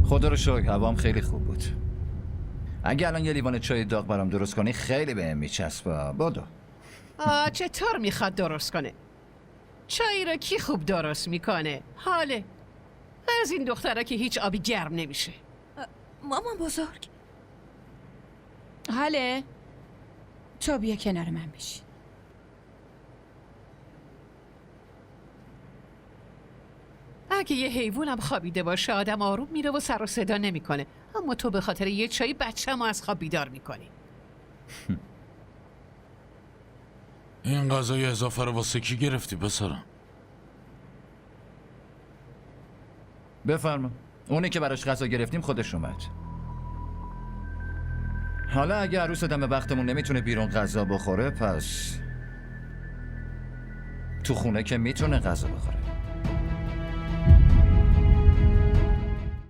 خدا رو شکر هوام خیلی خوب بود. اگه الان یه لیوان چای داغ برام درست کنی خیلی بهم میچسبه. بدو. چطور میخواد درست کنه؟ چای رو کی خوب درست میکنه؟ حاله از این دختره که هیچ آبی گرم نمیشه. مامان بزرگ. حاله تو بیا کنار من بشین. اگه یه حیوانم خوابیده باشه آدم آروم میره و سر و صدا نمیکنه، اما تو به خاطر یه چای بچه‌مو از خواب بیدار میکنی. این غذای اضافه رو واسه کی گرفتی پسرم؟ بفرما. اونی که براش غذا گرفتیم خودش اومد. حالا اگه عروس دم وقتمون نمیتونه بیرون غذا بخوره، پس تو خونه که میتونه غذا بخوره.